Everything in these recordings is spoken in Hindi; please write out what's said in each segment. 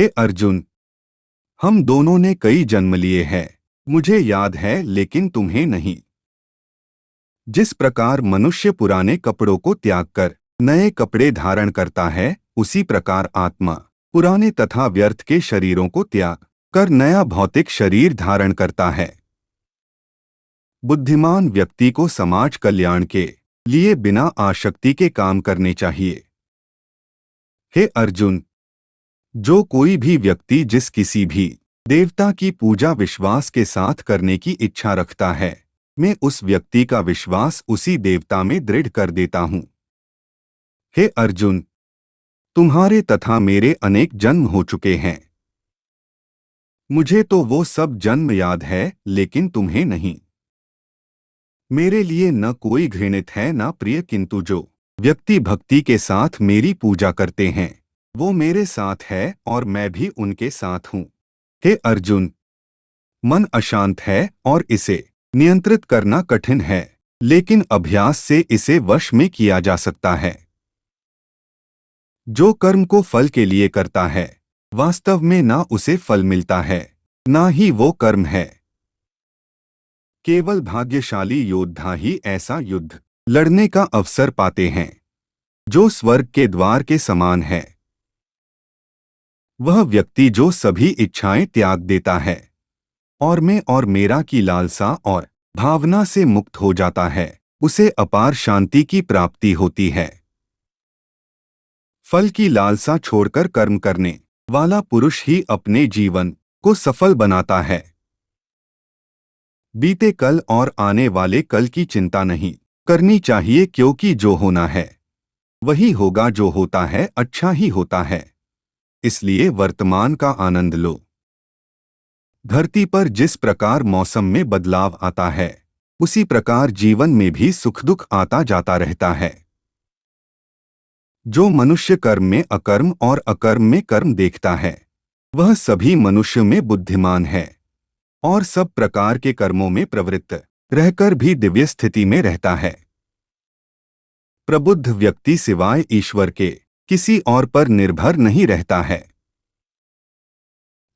हे अर्जुन, हम दोनों ने कई जन्म लिए हैं, मुझे याद है लेकिन तुम्हें नहीं। जिस प्रकार मनुष्य पुराने कपड़ों को त्याग कर नए कपड़े धारण करता है, उसी प्रकार आत्मा पुराने तथा व्यर्थ के शरीरों को त्याग कर नया भौतिक शरीर धारण करता है। बुद्धिमान व्यक्ति को समाज कल्याण के लिए बिना आसक्ति के काम करने चाहिए। हे अर्जुन, जो कोई भी व्यक्ति जिस किसी भी देवता की पूजा विश्वास के साथ करने की इच्छा रखता है, मैं उस व्यक्ति का विश्वास उसी देवता में दृढ़ कर देता हूँ। हे अर्जुन, तुम्हारे तथा मेरे अनेक जन्म हो चुके हैं। मुझे तो वो सब जन्म याद है, लेकिन तुम्हें नहीं। मेरे लिए न कोई घृणित है न प्रिय, किंतु जो व्यक्ति भक्ति के साथ मेरी पूजा करते हैं, वो मेरे साथ है और मैं भी उनके साथ हूँ। हे अर्जुन, मन अशांत है और इसे नियंत्रित करना कठिन है, लेकिन अभ्यास से इसे वश में किया जा सकता है। जो कर्म को फल के लिए करता है, वास्तव में ना उसे फल मिलता है, ना ही वो कर्म है। केवल भाग्यशाली योद्धा ही ऐसा युद्ध लड़ने का अवसर पाते हैं जो स्वर्ग के द्वार के समान है। वह व्यक्ति जो सभी इच्छाएं त्याग देता है और मैं और मेरा की लालसा और भावना से मुक्त हो जाता है, उसे अपार शांति की प्राप्ति होती है। फल की लालसा छोड़कर कर्म करने वाला पुरुष ही अपने जीवन को सफल बनाता है। बीते कल और आने वाले कल की चिंता नहीं करनी चाहिए, क्योंकि जो होना है वही होगा, जो होता है अच्छा ही होता है। इसलिए वर्तमान का आनंद लो। धरती पर जिस प्रकार मौसम में बदलाव आता है, उसी प्रकार जीवन में भी सुख दुख आता जाता रहता है। जो मनुष्य कर्म में अकर्म और अकर्म में कर्म देखता है, वह सभी मनुष्य में बुद्धिमान है और सब प्रकार के कर्मों में प्रवृत्त रहकर भी दिव्य स्थिति में रहता है। प्रबुद्ध व्यक्ति सिवाय ईश्वर के किसी और पर निर्भर नहीं रहता है।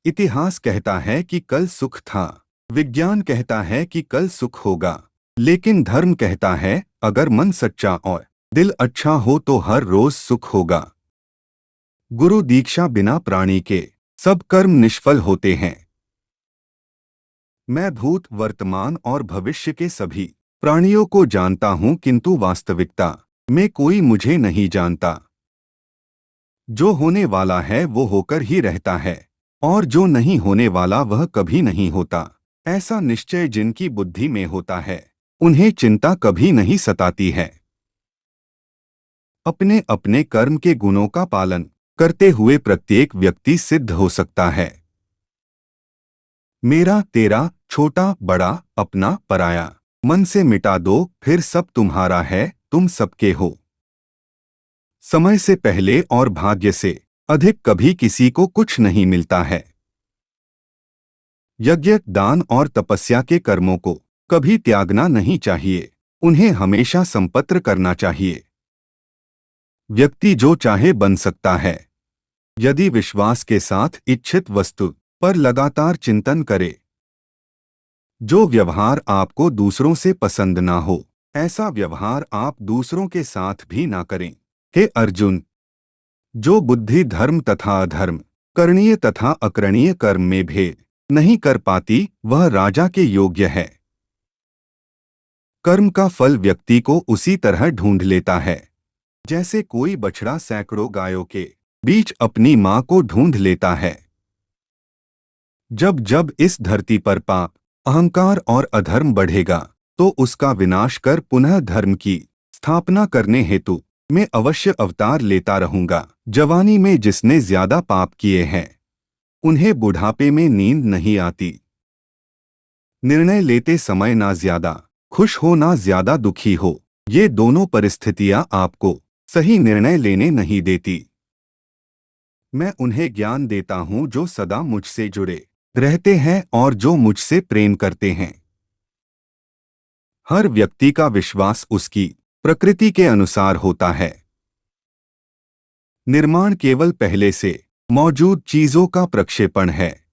इतिहास कहता है कि कल सुख था, विज्ञान कहता है कि कल सुख होगा, लेकिन धर्म कहता है अगर मन सच्चा और दिल अच्छा हो तो हर रोज सुख होगा। गुरु दीक्षा बिना प्राणी के सब कर्म निष्फल होते हैं। मैं भूत, वर्तमान और भविष्य के सभी प्राणियों को जानता हूं, किंतु वास्तविकता में कोई मुझे नहीं जानता। जो होने वाला है वो होकर ही रहता है और जो नहीं होने वाला वह कभी नहीं होता। ऐसा निश्चय जिनकी बुद्धि में होता है, उन्हें चिंता कभी नहीं सताती है। अपने अपने कर्म के गुणों का पालन करते हुए प्रत्येक व्यक्ति सिद्ध हो सकता है। मेरा तेरा, छोटा बड़ा, अपना पराया मन से मिटा दो, फिर सब तुम्हारा है, तुम सबके हो। समय से पहले और भाग्य से अधिक कभी किसी को कुछ नहीं मिलता है। यज्ञ, दान और तपस्या के कर्मों को कभी त्यागना नहीं चाहिए, उन्हें हमेशा संपत्र करना चाहिए। व्यक्ति जो चाहे बन सकता है, यदि विश्वास के साथ इच्छित वस्तु पर लगातार चिंतन करे। जो व्यवहार आपको दूसरों से पसंद ना हो, ऐसा व्यवहार आप दूसरों के साथ भी ना करें। हे अर्जुन, जो बुद्धि धर्म तथा अधर्म, करणीय तथा अकरणीय कर्म में भेद नहीं कर पाती, वह राजा के योग्य है। कर्म का फल व्यक्ति को उसी तरह ढूंढ लेता है जैसे कोई बछड़ा सैकड़ों गायों के बीच अपनी मां को ढूंढ लेता है। जब जब इस धरती पर पाप, अहंकार और अधर्म बढ़ेगा, तो उसका विनाश कर पुनः धर्म की स्थापना करने हेतु मैं अवश्य अवतार लेता रहूंगा। जवानी में जिसने ज्यादा पाप किए हैं, उन्हें बुढ़ापे में नींद नहीं आती। निर्णय लेते समय ना ज्यादा खुश हो ना ज्यादा दुखी हो, ये दोनों परिस्थितियां आपको सही निर्णय लेने नहीं देती। मैं उन्हें ज्ञान देता हूं जो सदा मुझसे जुड़े रहते हैं और जो मुझसे प्रेम करते हैं। हर व्यक्ति का विश्वास उसकी प्रकृति के अनुसार होता है। निर्माण केवल पहले से मौजूद चीजों का प्रक्षेपण है।